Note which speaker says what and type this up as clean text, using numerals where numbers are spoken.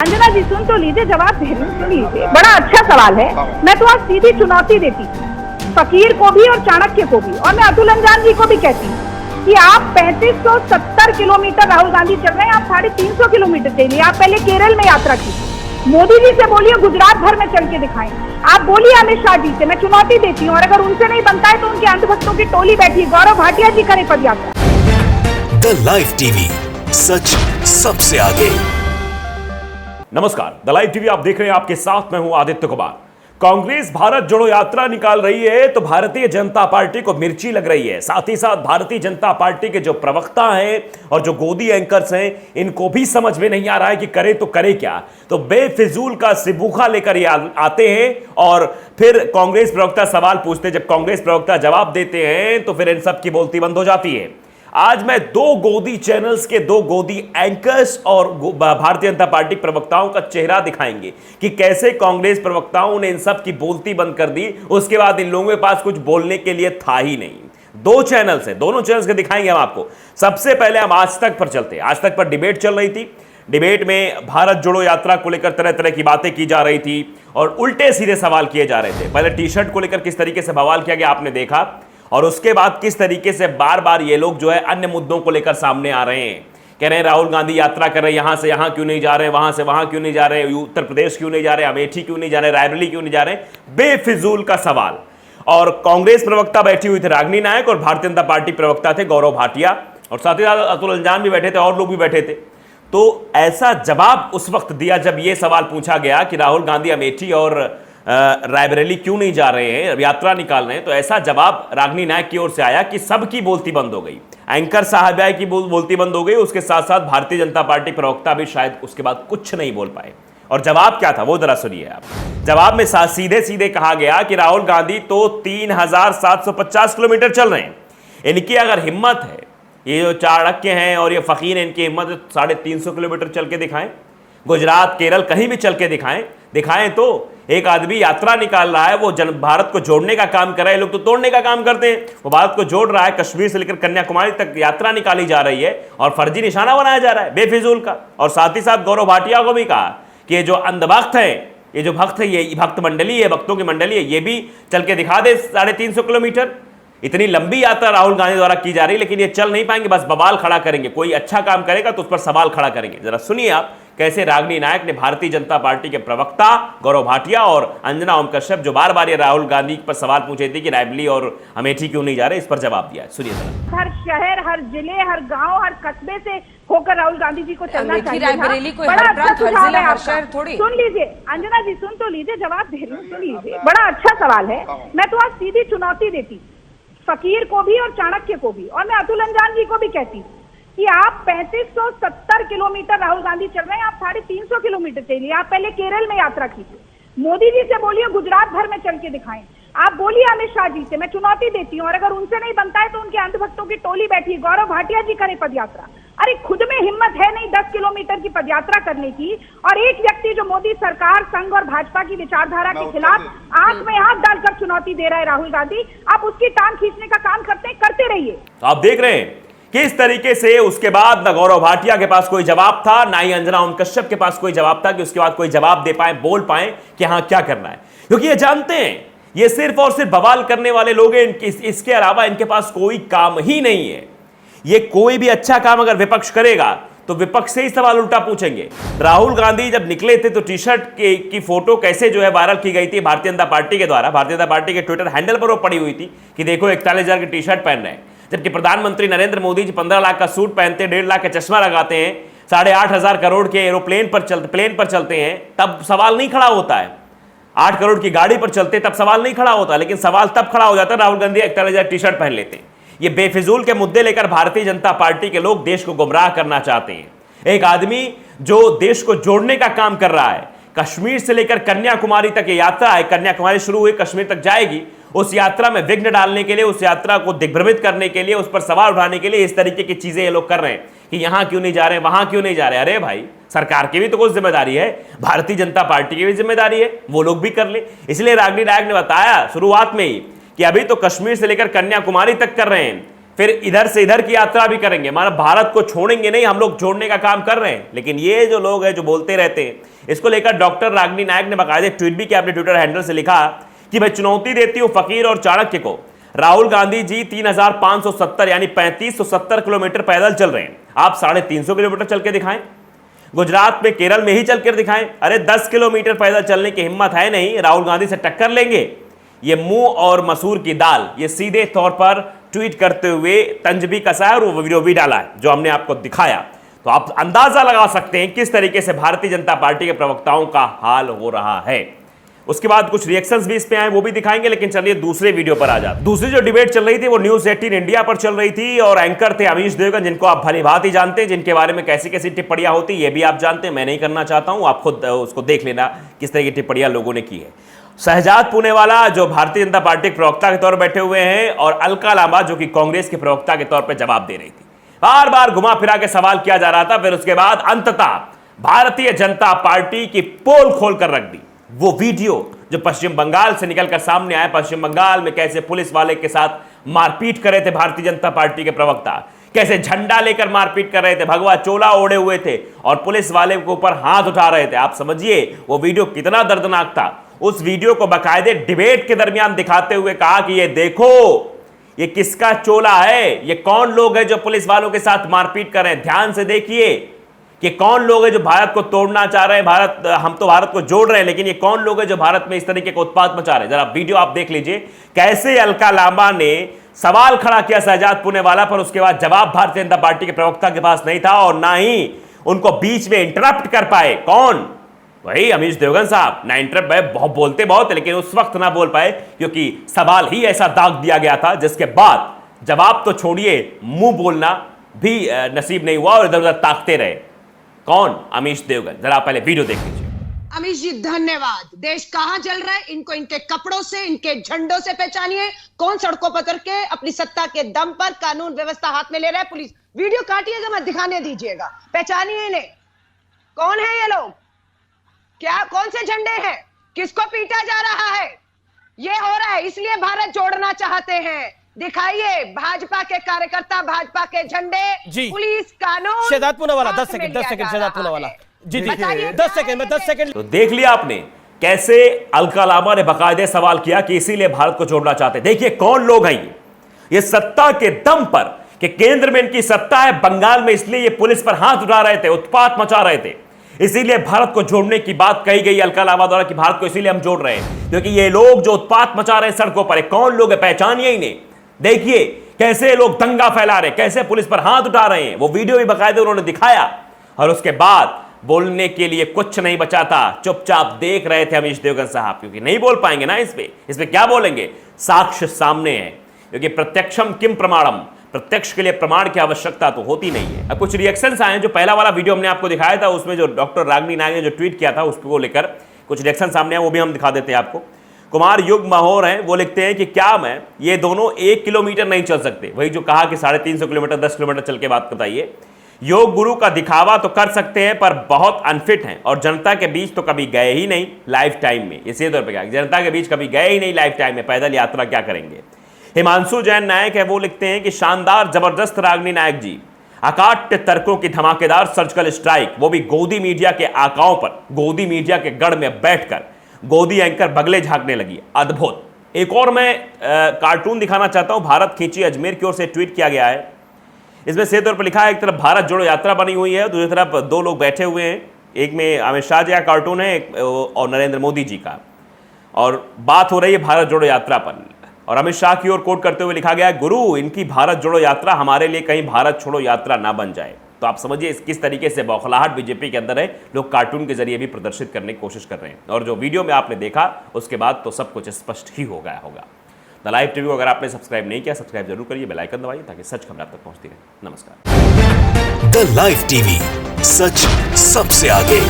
Speaker 1: अंजना जी सुन तो लीजिए, जवाब दे रही हूँ, सुन लीजिए। बड़ा अच्छा सवाल है। मैं तो आज सीधी चुनौती देती फकीर को भी और चाणक्य को भी, और मैं अतुल अंजान जी को भी कहती हूँ कि आप 3570 किलोमीटर राहुल गांधी चल रहे हैं, आप 350 किलोमीटर चलिए। आप पहले केरल में यात्रा की, मोदी जी से बोलिए गुजरात भर में चल के दिखाएं। आप बोलिए अमित शाह जी से, मैं चुनौती देती हूँ, और अगर उनसे नहीं बनता है तो उनके अंधभक्तों की टोली बैठी, गौरव भाटिया जी करें पदयात्रा।
Speaker 2: द लाइव टीवी, सच सबसे आगे।
Speaker 3: नमस्कार, द लाइव टीवी आप देख रहे हैं, आपके साथ मैं हूं आदित्य कुमार। कांग्रेस भारत जोड़ो यात्रा निकाल रही है तो भारतीय जनता पार्टी को मिर्ची लग रही है। साथ ही साथ भारतीय जनता पार्टी के जो प्रवक्ता हैं और जो गोदी एंकर्स हैं, इनको भी समझ में नहीं आ रहा है कि करे तो करे क्या। तो बेफिजूल का सिबूखा लेकर ये आते हैं और फिर कांग्रेस प्रवक्ता सवाल पूछते हैं। जब कांग्रेस प्रवक्ता जवाब देते हैं तो फिर इन सब की बोलती बंद हो जाती है। आज मैं दो गोदी चैनल्स के दो गोदी एंकर्स और भारतीय जनता पार्टी प्रवक्ताओं का चेहरा दिखाएंगे कि कैसे कांग्रेस प्रवक्ताओं ने इन सब की बोलती बंद कर दी। उसके बाद इन लोगों के पास कुछ बोलने के लिए था ही नहीं। दो चैनल्स हैं, दोनों चैनल्स के दिखाएंगे हम आपको। सबसे पहले हम आज तक पर चलते हैं। आज तक पर डिबेट चल रही थी। डिबेट में भारत जोड़ो यात्रा को लेकर तरह तरह की बातें की जा रही थी और उल्टे सीधे सवाल किए जा रहे थे। पहले टी शर्ट को लेकर किस तरीके से बवाल किया गया आपने देखा, और उसके बाद किस तरीके से बार बार ये लोग जो है अन्य मुद्दों को लेकर सामने आ रहे हैं। कह रहे हैं राहुल गांधी यात्रा कर रहे हैं, यहां से यहां क्यों नहीं जा रहे, वहां से वहां क्यों नहीं जा रहे, उत्तर प्रदेश क्यों नहीं जा रहे, अमेठी क्यों नहीं जा रहे, रायबरेली क्यों नहीं जा रहे। बेफिजूल का सवाल। और कांग्रेस प्रवक्ता बैठी हुई थे रागिनी नायक, और भारतीय जनता पार्टी प्रवक्ता थे गौरव भाटिया, और साथ ही साथ अतुल अंजान भी बैठे थे और लोग भी बैठे थे। तो ऐसा जवाब उस वक्त दिया जब यह सवाल पूछा गया कि राहुल गांधी अमेठी और रायबरेली क्यों नहीं जा रहे हैं, यात्रा निकाल रहे हैं, तो ऐसा जवाब रागिनी नायक की ओर से आया कि सबकी बोलती बंद हो गई। एंकर साहब की बोलती बंद हो गई, उसके साथ साथ भारतीय जनता पार्टी प्रवक्ता भी शायद उसके बाद कुछ नहीं बोल पाए। और जवाब क्या था वो जरा सुनिए आप। जवाब में सीधे सीधे कहा गया कि राहुल गांधी तो 3750 किलोमीटर चल रहे हैं। इनकी अगर हिम्मत है, ये जो चाणक्य हैं और ये फकीर हैं, इनकी हिम्मत 350 किलोमीटर चल के दिखाएं, गुजरात केरल कहीं भी चल के दिखाएं। तो एक आदमी यात्रा निकाल रहा है, वो भारत को जोड़ने का काम कर रहा है, लोग तो तोड़ने का काम करते हैं। वो भारत को जोड़ रहा है, कश्मीर से लेकर कन्याकुमारी तक यात्रा निकाली जा रही है और फर्जी निशाना बनाया जा रहा है बेफिजूल का। और साथ ही साथ गौरव भाटिया को भी कहा कि ये जो अंधभक्त है, ये जो भक्त है, ये भक्त मंडली है, भक्तों की मंडली है, ये भी चल के दिखा दे 350 किलोमीटर। इतनी लंबी यात्रा राहुल गांधी द्वारा की जा रही है, लेकिन ये चल नहीं पाएंगे, बस बवाल खड़ा करेंगे। कोई अच्छा काम करेगा तो उस पर सवाल खड़ा करेंगे। जरा सुनिए आप कैसे रागिनी नायक ने भारतीय जनता पार्टी के प्रवक्ता गौरव भाटिया और अंजना ओम कश्यप, जो बार बार ये राहुल गांधी पर सवाल पूछे थे कि रायबरेली और अमेठी क्यों नहीं जा रहे, इस पर जवाब दिया है। सुनिए जरा।
Speaker 1: हर शहर, हर जिले, हर गांव, हर कस्बे से होकर राहुल गांधी जी को चलना चाहिए।
Speaker 4: रायबरेली को
Speaker 1: बड़ा अच्छा सुझाव है
Speaker 4: आपका।
Speaker 1: सुन लीजिए अंजना जी, सुन तो लीजिए, जवाब दे रही हूँ, सुन लीजिए। बड़ा अच्छा सवाल है। मैं तो आज सीधी चुनौती देती फकीर को भी और चाणक्य को भी, और मैं अतुल अंजान जी को भी कहती कि आप 3570 किलोमीटर राहुल गांधी चल रहे हैं, आप 350 किलोमीटर चलिए। आप पहले केरल में यात्रा कीजिए, मोदी जी से बोलिए गुजरात भर में चल के दिखाएं। आप बोलिए अमित शाह जी से, मैं चुनौती देती हूँ, और अगर उनसे नहीं बनता है तो उनके अंधभक्तों की टोली बैठी, गौरव भाटिया जी करें पदयात्रा। अरे खुद में हिम्मत है नहीं 10 किलोमीटर की पदयात्रा करने की, और एक व्यक्ति जो मोदी सरकार, संघ और भाजपा की विचारधारा के खिलाफ आंख में आंख डालकर चुनौती दे रहा है राहुल गांधी, आप उसकी टांग खींचने का काम करते रहिए।
Speaker 3: आप देख रहे हैं किस तरीके से उसके बाद न गौरव भाटिया के पास कोई जवाब था, ना ही अंजना ओम कश्यप के पास कोई जवाब था कि उसके बाद कोई जवाब दे पाए, बोल पाए कि हाँ क्या करना है। क्योंकि ये जानते हैं ये सिर्फ और सिर्फ बवाल करने वाले लोग हैं, इसके अलावा इनके पास कोई काम ही नहीं है। ये कोई भी अच्छा काम अगर विपक्ष करेगा तो विपक्ष से ही सवाल उल्टा पूछेंगे। राहुल गांधी जब निकले थे तो टी शर्ट की फोटो कैसे जो है वायरल की गई थी भारतीय जनता पार्टी के द्वारा। भारतीय जनता पार्टी के ट्विटर हैंडल पर वो पड़ी हुई थी कि देखो 41,000 की टी शर्ट पहन रहे हैं, जबकि प्रधानमंत्री नरेंद्र मोदी जी 15 लाख का सूट पहनते, 1.5 लाख का चश्मा लगाते हैं, 8,500 करोड़ के एरोप्लेन पर चलते हैं, तब सवाल नहीं खड़ा होता है। 8 करोड़ की गाड़ी पर चलते तब सवाल नहीं खड़ा होता, लेकिन सवाल तब खड़ा हो जाता है राहुल गांधी 41,000 टी शर्ट पहन लेते हैं। ये बेफिजूल के मुद्दे लेकर भारतीय जनता पार्टी के लोग देश को गुमराह करना चाहते हैं। एक आदमी जो देश को जोड़ने का काम कर रहा है, कश्मीर से लेकर कन्याकुमारी तक ये यात्रा है, कन्याकुमारी शुरू हुई कश्मीर तक जाएगी, उस यात्रा में विघ्न डालने के लिए, उस यात्रा को दिग्भ्रमित करने के लिए, उस पर सवाल उठाने के लिए इस तरीके की चीजें ये लोग कर रहे हैं कि यहां क्यों नहीं जा रहे, वहां क्यों नहीं जा रहे। अरे भाई, सरकार की भी तो कुछ जिम्मेदारी है, भारतीय जनता पार्टी की भी जिम्मेदारी है, वो लोग भी कर ले। इसलिए रागिनी नायक ने बताया शुरुआत में ही कि अभी तो कश्मीर से लेकर कन्याकुमारी तक कर रहे हैं, फिर इधर से इधर की यात्रा भी करेंगे, माना भारत को छोड़ेंगे नहीं, हम लोग जोड़ने का काम कर रहे हैं। लेकिन ये जो लोग हैं जो बोलते रहते हैं, इसको लेकर डॉक्टर रागिनी नायक ने बाकायदे ट्वीट भी किया अपने ट्विटर हैंडल से, लिखा कि मैं चुनौती देती हूं फकीर और चाणक्य को। राहुल गांधी जी 3570 यानी 3570 किलोमीटर पैदल चल रहे हैं, आप 350 किलोमीटर चल के दिखाएं। गुजरात में, केरल में ही चलकर दिखाएं। अरे 10 किलोमीटर पैदल चलने की हिम्मत है नहीं, राहुल गांधी से टक्कर लेंगे। ये मुंह और मसूर की दाल, ये सीधे तौर पर ट्वीट करते हुए तंज भी कसा है और वो वीडियो भी डाला है जो हमने आपको दिखाया। तो आप अंदाजा लगा सकते हैं किस तरीके से भारतीय जनता पार्टी के प्रवक्ताओं का हाल हो रहा है। उसके बाद कुछ रिएक्शंस भी इस पे आए, वो भी दिखाएंगे। लेकिन चलिए दूसरे वीडियो पर आ जाते। दूसरी जो डिबेट चल रही थी वो न्यूज 18 इंडिया पर चल रही थी और एंकर थे अमीश देवगन, जिनको आप भली भांति जानते हैं, जिनके बारे में कैसी कैसी टिप्पणियां होती ये भी आप जानते हैं, मैं नहीं करना चाहता हूं, आप खुद उसको देख लेना किस तरह की टिप्पणियां लोगों ने की है। शहजाद पूनेवाला जो भारतीय जनता पार्टी के प्रवक्ता के तौर पर बैठे हुए हैं और अलका लांबा जो कि कांग्रेस के प्रवक्ता के तौर पर जवाब दे रही थी। बार बार घुमा फिरा के सवाल किया जा रहा था। फिर उसके बाद अंततः भारतीय जनता पार्टी की पोल खोलकर रख दी। वो वीडियो जो पश्चिम बंगाल से निकलकर सामने आया, पश्चिम बंगाल में कैसे पुलिस वाले के साथ मारपीट कर रहे थे भारतीय जनता पार्टी के प्रवक्ता, कैसे झंडा लेकर मारपीट कर रहे थे, भगवा चोला ओढ़े हुए थे और पुलिस वाले के ऊपर हाथ उठा रहे थे। आप समझिए वो वीडियो कितना दर्दनाक था। उस वीडियो को बाकायदे डिबेट के दरमियान दिखाते हुए कहा कि ये देखो ये किसका चोला है, ये कौन लोग हैं जो पुलिस वालों के साथ मारपीट कर रहे हैं, ध्यान से देखिए कि कौन लोग हैं जो भारत को तोड़ना चाह रहे हैं। हम तो भारत को जोड़ रहे हैं, लेकिन ये कौन लोग हैं जो भारत में इस तरीके का उत्पात मचा रहे हैं। जरा वीडियो आप देख लीजिए कैसे अलका लांबा ने सवाल खड़ा किया शहजाद पूनेवाला पर, उसके बाद जवाब भारतीय जनता पार्टी के प्रवक्ता के पास नहीं था और ना ही उनको बीच में इंटरप्ट कर पाए। कौन? वही अमीश देवगन साहब। ना इंटरप्ट, बहुत बोलते बहुत, लेकिन उस वक्त ना बोल पाए क्योंकि सवाल ही ऐसा दाग दिया गया था जिसके बाद जवाब तो छोड़िए, मुंह बोलना भी नसीब नहीं हुआ और इधर उधर ताकते रहे। कौन? अमीश देवगन। जरा पहले वीडियो देख लीजिए।
Speaker 4: अमीश जी धन्यवाद। देश कहां चल रहा है इनको इनके कपड़ों से, इनके झंडों से पहचानिए। कौन सड़कों पर करके अपनी सत्ता के दम पर कानून व्यवस्था हाथ में ले रहा है। पुलिस वीडियो काटिएगा, मत दिखाने दीजिएगा। पहचानिए इन्हें, कौन है ये लोग, क्या कौन से झंडे हैं, किसको पीटा जा रहा है। ये हो रहा है इसलिए भारत जोड़ना चाहते हैं। दिखाइए भाजपा के कार्यकर्ता, भाजपा के झंडे, पुलिस, कानून।
Speaker 5: शहजाद पूनेवाला 10 सेकंड शहजाद पूनेवाला जी 10 सेकंड।
Speaker 3: तो देख लिया आपने कैसे अलका लांबा ने बाकायदे सवाल किया कि इसीलिए भारत को जोड़ना चाहते। देखिए कौन लोग हैं ये सत्ता के दम पर, कि केंद्र में इनकी सत्ता है, बंगाल में इसलिए ये पुलिस पर हाथ उठा रहे थे, उत्पात मचा रहे थे, इसीलिए भारत को जोड़ने की बात कही गई अलका लांबा द्वारा कि भारत को इसीलिए हम जोड़ रहे हैं क्योंकि ये लोग जो उत्पात मचा रहे हैं सड़कों पर, कौन लोग हैं, पहचानिए इन्हें। देखिए कैसे लोग दंगा फैला रहे, कैसे पुलिस पर हाथ उठा रहे हैं। वो वीडियो भी बाकायदे उन्होंने दिखाया और उसके बाद बोलने के लिए कुछ नहीं बचा था, चुपचाप देख रहे थे अमीश देवगन साहब, क्योंकि नहीं बोल पाएंगे ना इस पे क्या बोलेंगे, साक्ष्य सामने है। क्योंकि प्रत्यक्षम किम प्रमाणम, प्रत्यक्ष के लिए प्रमाण की आवश्यकता तो होती नहीं है। अब कुछ रिएक्शंस आए हैं। जो पहला वाला वीडियो हमने आपको दिखाया था उसमें जो डॉक्टर रागिनी नायक ने जो ट्वीट किया था उसको लेकर कुछ रिएक्शन सामने आए, वो भी हम दिखा देते हैं आपको। कुमार युग महोर हैं, वो लिखते हैं कि क्या मैं ये दोनों 1 किलोमीटर नहीं चल सकते। वही जो कहा कि 350 किलोमीटर 10 किलोमीटर चल के बात बताइए। योग गुरु का दिखावा तो कर सकते हैं पर बहुत अनफिट हैं और जनता के बीच तो कभी गए ही नहीं लाइफ टाइम में। इसी तौर पर क्या, जनता के बीच कभी गए ही नहीं लाइफ टाइम में, पैदल यात्रा क्या करेंगे। हिमांशु जैन नायक है, वो लिखते हैं कि शानदार जबरदस्त रागिनी नायक जी, अकाट्य तर्कों की धमाकेदार सर्जिकल स्ट्राइक, वो भी गोदी मीडिया के आकाओं पर, गोदी मीडिया के गढ़ में बैठकर गोदी एंकर बगले झांकने लगी, अद्भुत। एक और मैं कार्टून दिखाना चाहता हूं, भारत खींची अजमेर की ओर से ट्वीट किया गया है। इसमें सीधे तौर पर लिखा है, एक तरफ भारत जोड़ो यात्रा बनी हुई है, दूसरी तरफ 2 लोग बैठे हुए हैं, एक में अमित शाह जी का कार्टून है और नरेंद्र मोदी जी का, और बात हो रही है भारत जोड़ो यात्रा पर। और अमित शाह की ओर कोट करते हुए लिखा गया है, गुरु इनकी भारत जोड़ो यात्रा हमारे लिए कहीं भारत छोड़ो यात्रा ना बन जाए। तो आप समझिए किस तरीके से बौखलाहट बीजेपी के अंदर है, लोग कार्टून के जरिए भी प्रदर्शित करने की कोशिश कर रहे हैं। और जो वीडियो में आपने देखा उसके बाद तो सब कुछ स्पष्ट ही हो गया होगा। द लाइव टीवी को अगर आपने सब्सक्राइब नहीं किया, सब्सक्राइब जरूर करिए, बेल आइकन दबाइए ताकि सच खबर आप तक पहुंचती रहे। नमस्कार।
Speaker 2: द लाइव टीवी, सच सबसे आगे।